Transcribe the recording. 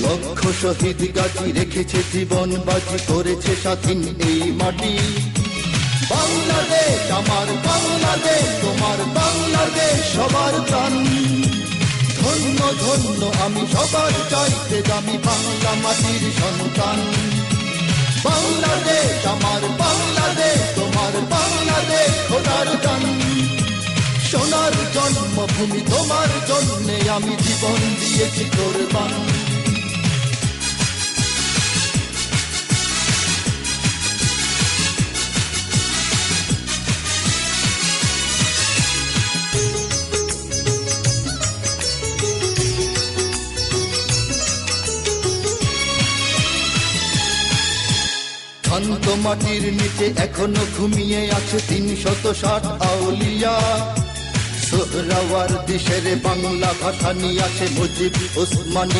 লক্ষ শহীদ গাজী রেখেছে জীবন বাজি, করেছে স্বাধীন এই মাটি। বাংলাদেশ আমার বাংলাদেশ, তোমার বাংলাদেশ সবার প্রাণ। ধন্য ধন্য আমি সবার চাইতে দামি বাংলা মাটির সন্তান। বাংলাদেশ আমার বাংলাদেশ, তোমার বাংলাদেশ খোদার দান। সোনার জন্মভূমি তোমার জন্যে আমি জীবন দিয়েছি কোরবান। শান্ত মাটির নিচে এখনো ঘুমিয়ে আছে ৩৬০ আউলিয়া। সোহরাওয়ার্দী শেরে বাংলা ভাষা নিয়ে আছে মুজিব ওসমানী